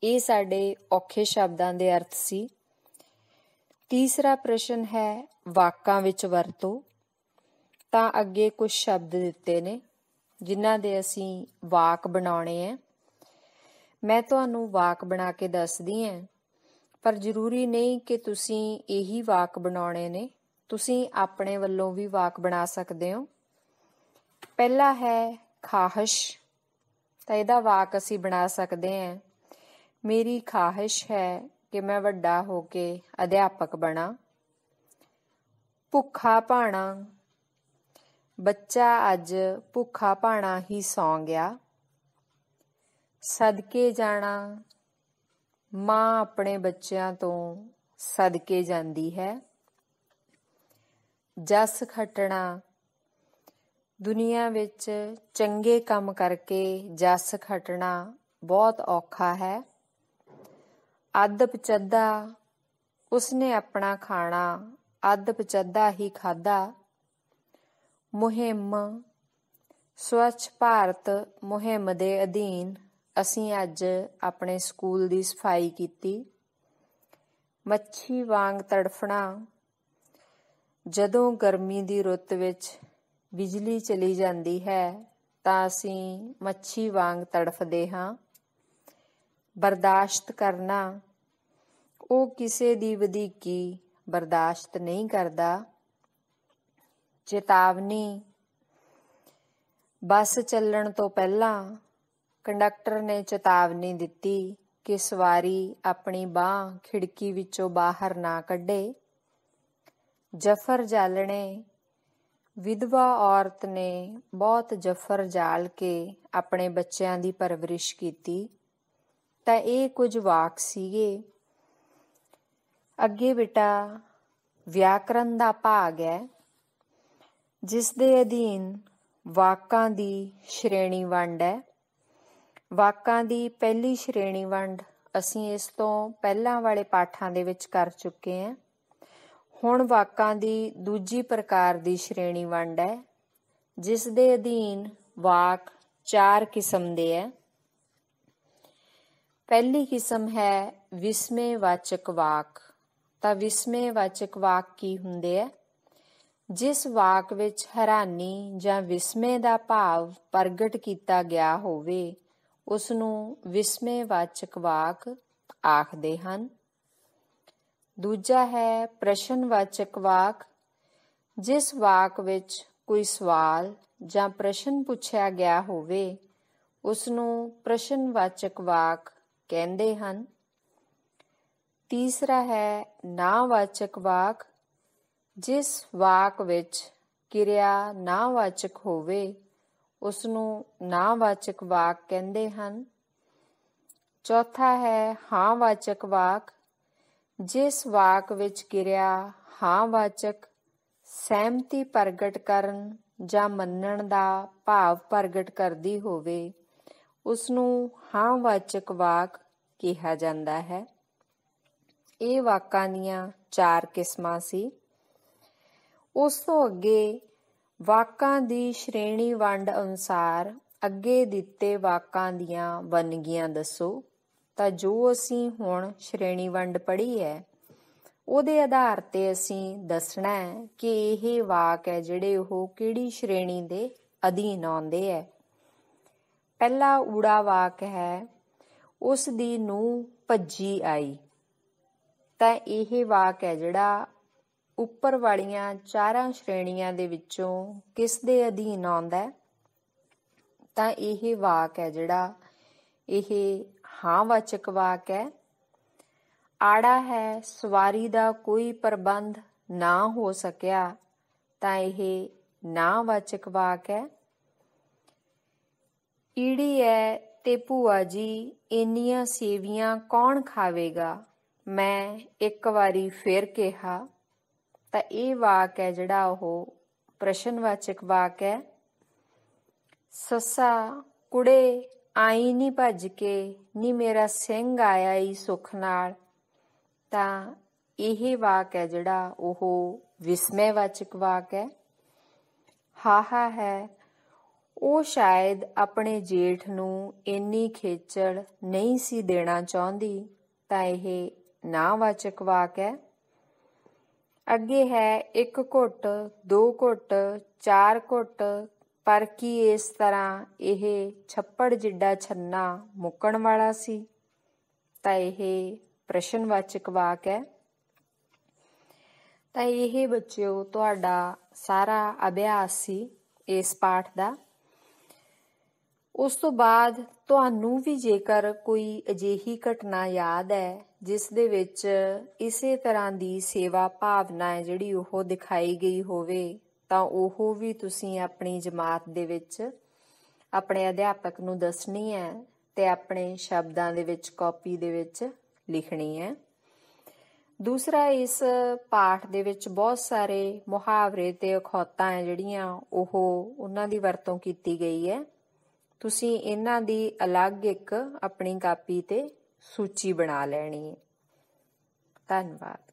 ਇਹ ਸਾਡੇ ਔਖੇ ਸ਼ਬਦਾਂ ਦੇ ਅਰਥ ਸੀ। ਤੀਸਰਾ ਪ੍ਰਸ਼ਨ ਹੈ ਵਾਕਾਂ ਵਿੱਚ ਵਰਤੋ। ਤਾਂ ਅੱਗੇ ਕੁਝ ਸ਼ਬਦ ਦਿੱਤੇ ਨੇ ਜਿਨ੍ਹਾਂ ਦੇ ਅਸੀਂ ਵਾਕ ਬਣਾਉਣੇ ਹੈ। ਮੈਂ ਤੁਹਾਨੂੰ ਵਾਕ ਬਣਾ ਕੇ ਦੱਸਦੀ ਹਾਂ, ਪਰ ਜ਼ਰੂਰੀ ਨਹੀਂ ਕਿ ਤੁਸੀਂ ਇਹੀ ਵਾਕ ਬਣਾਉਣੇ ਨੇ। ਤੁਸੀਂ ਆਪਣੇ ਵੱਲੋਂ ਵੀ ਵਾਕ ਬਣਾ ਸਕਦੇ ਹੋ। ਪਹਿਲਾ ਹੈ ਖਾਹਿਸ਼। ਤਾਂ ਇਹਦਾ ਵਾਕ ਅਸੀਂ ਬਣਾ ਸਕਦੇ ਹਾਂ, ਮੇਰੀ ਖਾਹਿਸ਼ ਹੈ ਕਿ ਮੈਂ ਵੱਡਾ ਹੋ ਕੇ ਅਧਿਆਪਕ ਬਣਾ। ਭੁੱਖਾ ਭਾਣਾ। ਬੱਚਾ ਅੱਜ ਭੁੱਖਾ ਭਾਣਾ ਹੀ ਸੌਂ ਗਿਆ। ਸਦਕੇ ਜਾਣਾ। ਮਾਂ ਆਪਣੇ ਬੱਚਿਆਂ ਤੋਂ ਸਦਕੇ ਜਾਂਦੀ ਹੈ। ਜਸ ਖੱਟਣਾ। ਦੁਨੀਆ ਵਿੱਚ ਚੰਗੇ ਕੰਮ ਕਰਕੇ ਜਸ ਖੱਟਣਾ ਬਹੁਤ ਔਖਾ ਹੈ। ਅੱਧ ਪਚੱਧਾ। ਉਸਨੇ ਆਪਣਾ ਖਾਣਾ ਅੱਧ ਪਚੱਧਾ ਹੀ ਖਾਧਾ। ਮੁਹਿੰਮ। ਸਵੱਛ ਭਾਰਤ ਮੁਹਿੰਮ ਦੇ ਅਧੀਨ ਅਸੀਂ ਅੱਜ ਆਪਣੇ ਸਕੂਲ ਦੀ ਸਫਾਈ ਕੀਤੀ। ਮੱਛੀ ਵਾਂਗ ਤੜਫਣਾ। ਜਦੋਂ ਗਰਮੀ ਦੀ ਰੁੱਤ ਵਿੱਚ ਬਿਜਲੀ ਚਲੀ ਜਾਂਦੀ ਹੈ ਤਾਂ ਅਸੀਂ ਮੱਛੀ ਵਾਂਗ ਤੜਫਦੇ ਹਾਂ। ਬਰਦਾਸ਼ਤ ਕਰਨਾ। ਉਹ ਕਿਸੇ ਦੀ ਵਧੀਕੀ ਬਰਦਾਸ਼ਤ ਨਹੀਂ ਕਰਦਾ। ਚੇਤਾਵਨੀ। ਬੱਸ ਚੱਲਣ ਤੋਂ ਪਹਿਲਾਂ ਕੰਡਕਟਰ ਨੇ ਚੇਤਾਵਨੀ ਦਿੱਤੀ ਕਿ ਸਵਾਰੀ ਆਪਣੀ ਬਾਂਹ ਖਿੜਕੀ ਵਿੱਚੋਂ ਬਾਹਰ ਨਾ ਕੱਢੇ। ਜਫਰ ਜਾਲਣੇ। ਵਿਧਵਾ ਔਰਤ ਨੇ ਬਹੁਤ ਜਫਰ ਜਾਲ ਕੇ ਆਪਣੇ ਬੱਚਿਆਂ ਦੀ ਪਰਵਰਿਸ਼ ਕੀਤੀ। ਤਾਂ ਇਹ ਕੁਝ ਵਾਕ ਸੀਗੇ। ਅੱਗੇ ਬੇਟਾ ਵਿਆਕਰਨ ਦਾ ਭਾਗ ਹੈ, ਜਿਸ ਦੇ ਅਧੀਨ ਵਾਕਾਂ ਦੀ ਸ਼੍ਰੇਣੀ ਵੰਡ ਹੈ। ਵਾਕਾਂ ਦੀ ਪਹਿਲੀ ਸ਼੍ਰੇਣੀ ਵੰਡ ਅਸੀਂ ਇਸ ਤੋਂ ਪਹਿਲਾਂ ਵਾਲੇ ਪਾਠਾਂ ਦੇ ਵਿੱਚ ਕਰ ਚੁੱਕੇ ਹਾਂ। ਹੁਣ ਵਾਕਾਂ ਦੀ ਦੂਜੀ ਪ੍ਰਕਾਰ ਦੀ ਸ਼੍ਰੇਣੀ ਵੰਡ ਹੈ, ਜਿਸ ਦੇ ਅਧੀਨ ਵਾਕ 4 ਕਿਸਮ ਦੇ ਹੈ। ਪਹਿਲੀ ਕਿਸਮ ਹੈ ਵਿਸਮੇਵਾਚਕ ਵਾਕ। ਤਾਂ ਵਿਸਮੇਵਾਚਕ ਵਾਕ ਕੀ ਹੁੰਦੇ ਹੈ? ਜਿਸ ਵਾਕ ਵਿੱਚ ਹੈਰਾਨੀ ਜਾਂ ਵਿਸਮੇ ਦਾ ਭਾਵ ਪ੍ਰਗਟ ਕੀਤਾ ਗਿਆ ਹੋਵੇ, ਉਸਨੂੰ ਵਿਸਮੇਵਾਚਕ ਵਾਕ ਆਖਦੇ ਹਨ। ਦੂਜਾ ਹੈ ਪ੍ਰਸ਼ਨਵਾਚਕ ਵਾਕ। ਜਿਸ ਵਾਕ ਵਿੱਚ ਕੋਈ ਸਵਾਲ ਜਾਂ ਪ੍ਰਸ਼ਨ ਪੁੱਛਿਆ ਗਿਆ ਹੋਵੇ, ਉਸਨੂੰ ਪ੍ਰਸ਼ਨਵਾਚਕ ਵਾਕ ਕਹਿੰਦੇ ਹਨ। ਤੀਸਰਾ ਹੈ ਨਾਂਹਵਾਚਕ ਵਾਕ। ਜਿਸ ਵਾਕ ਵਿੱਚ ਕਿਰਿਆ ਨਾਂਹਵਾਚਕ ਹੋਵੇ, ਉਸਨੂੰ ਨਾਂਹਵਾਚਕ ਵਾਕ ਕਹਿੰਦੇ ਹਨ। ਚੌਥਾ ਹੈ ਹਾਂਵਾਚਕ ਵਾਕ। ਜਿਸ ਵਾਕ ਵਿੱਚ ਕਿਰਿਆ ਹਾਂਵਾਚਕ ਸਹਿਮਤੀ ਪ੍ਰਗਟ ਕਰਨ ਜਾਂ ਮੰਨਣ ਦਾ ਭਾਵ ਪ੍ਰਗਟ ਕਰਦੀ ਹੋਵੇ, ਉਸਨੂੰ ਹਾਂਵਾਚਕ ਵਾਕ ਕਿਹਾ ਜਾਂਦਾ ਹੈ। ਇਹ ਵਾਕਾਂ ਦੀਆਂ 4 ਕਿਸਮਾਂ ਸੀ। ਉਸ ਤੋਂ ਅੱਗੇ ਵਾਕਾਂ ਦੀ ਸ਼੍ਰੇਣੀ ਵੰਡ ਅਨੁਸਾਰ ਅੱਗੇ ਦਿੱਤੇ ਵਾਕਾਂ ਦੀਆਂ ਵੰਨਗੀਆਂ ਦੱਸੋ। ਤਾਂ ਜੋ ਅਸੀਂ ਹੁਣ ਸ਼੍ਰੇਣੀ ਵੰਡ ਪੜ੍ਹੀ ਹੈ, ਉਹਦੇ ਆਧਾਰ ਤੇ ਅਸੀਂ ਦੱਸਣਾ ਹੈ ਕਿ ਇਹ ਵਾਕ ਹੈ ਜਿਹੜੇ ਉਹ ਕਿਹੜੀ ਸ਼੍ਰੇਣੀ ਦੇ ਅਧੀਨ ਆਉਂਦੇ ਹੈ। ਪਹਿਲਾ ਊੜਾ ਵਾਕ ਹੈ, ਉਸ ਦੀ ਨੂੰਹ ਭੱਜੀ ਆਈ। ਤਾਂ ਇਹ ਵਾਕ ਹੈ ਜਿਹੜਾ ਉੱਪਰ ਵਾਲੀਆਂ 4 ਸ਼੍ਰੇਣੀਆਂ ਦੇ ਵਿੱਚੋਂ ਕਿਸ ਦੇ ਅਧੀਨ ਆਉਂਦਾ? ਤਾਂ ਇਹ ਵਾਕ ਹੈ ਜਿਹੜਾ ਇਹ ਹਾਂਵਾਚਕ ਵਾਕ ਹੈ। ਆੜਾ ਹੈ ਸਵਾਰੀ ਦਾ ਕੋਈ ਪ੍ਰਬੰਧ ਨਾ ਹੋ ਸਕਿਆ। ਤਾਂ ਇਹ ਨਾਂਹਵਾਚਕ ਵਾਕ ਹੈ। ਈੜੀ ਹੈ ਤੇ ਭੂਆ ਜੀ ਇੰਨੀਆਂ ਸੇਵੀਆਂ ਕੌਣ ਖਾਵੇਗਾ, ਮੈਂ ਇੱਕ ਵਾਰੀ ਫਿਰ ਕਿਹਾ। ਤਾਂ ਇਹ ਵਾਕ ਹੈ ਜਿਹੜਾ ਉਹ ਪ੍ਰਸ਼ਨਵਾਚਕ ਵਾਕ ਹੈ। ਸੱਸਾ ਕੁੜੇ ਆਈ ਨੀ ਭੱਜ ਕੇ, ਨੀ ਮੇਰਾ ਸਿੰਘ ਆਇਆ ਈ ਸੁੱਖ ਨਾਲ। ਤਾਂ ਇਹ ਵਾਕ ਹੈ ਜਿਹੜਾ ਉਹ ਵਿਸਮੇਵਾਚਕ ਵਾਕ ਹੈ। ਹਾਹਾ ਹੈ, ਉਹ ਸ਼ਾਇਦ ਆਪਣੇ ਜੇਠ ਨੂੰ ਇੰਨੀ ਖੇਚਲ ਨਹੀਂ ਸੀ ਦੇਣਾ ਚਾਹੁੰਦੀ। ਤਾਂ ਇਹ ਨਾਂਹਵਾਚਕ ਵਾਕ ਹੈ। ਅੱਗੇ ਹੈ 1 ਘੁੱਟ 2 ਘੁੱਟ 4 ਘੁੱਟ, ਪਰ ਕੀ ਇਸ ਤਰ੍ਹਾਂ ਇਹ ਛੱਪੜ ਜਿੱਡਾ ਛੰਨਾ ਮੁੱਕਣ ਵਾਲਾ ਸੀ। ਤਾਂ ਇਹ ਪ੍ਰਸ਼ਨਵਾਚਕ ਵਾਕ ਹੈ। ਤਾਂ ਇਹ ਬੱਚਿਓ ਤੁਹਾਡਾ ਸਾਰਾ ਅਭਿਆਸ ਸੀ ਇਸ ਪਾਠ ਦਾ। ਉਸ ਤੋਂ ਬਾਅਦ ਤੁਹਾਨੂੰ ਵੀ ਜੇਕਰ ਕੋਈ ਅਜਿਹੀ ਘਟਨਾ ਯਾਦ ਹੈ ਜਿਸ ਦੇ ਵਿੱਚ ਇਸੇ ਤਰ੍ਹਾਂ ਦੀ ਸੇਵਾ ਭਾਵਨਾ ਹੈ ਜਿਹੜੀ ਉਹ ਦਿਖਾਈ ਗਈ ਹੋਵੇ, ਤਾਂ ਉਹ ਵੀ ਤੁਸੀਂ ਆਪਣੀ ਜਮਾਤ ਦੇ ਵਿੱਚ ਆਪਣੇ ਅਧਿਆਪਕ ਨੂੰ ਦੱਸਣੀ ਹੈ ਤੇ ਆਪਣੇ ਸ਼ਬਦਾਂ ਦੇ ਵਿੱਚ ਕਾਪੀ ਦੇ ਵਿੱਚ ਲਿਖਣੀ ਹੈ। ਦੂਸਰਾ, ਇਸ ਪਾਠ ਦੇ ਵਿੱਚ ਬਹੁਤ ਸਾਰੇ ਮੁਹਾਵਰੇ ਤੇ ਅਖੌਤਾਂ ਹੈ ਜਿਹੜੀਆਂ ਉਹਨਾਂ ਦੀ ਵਰਤੋਂ ਕੀਤੀ ਗਈ ਹੈ। ਤੁਸੀਂ ਇਹਨਾਂ ਦੀ ਅਲੱਗ ਇੱਕ ਆਪਣੀ ਕਾਪੀ ਤੇ ਸੂਚੀ ਬਣਾ ਲੈਣੀ ਹੈ। ਧੰਨਵਾਦ।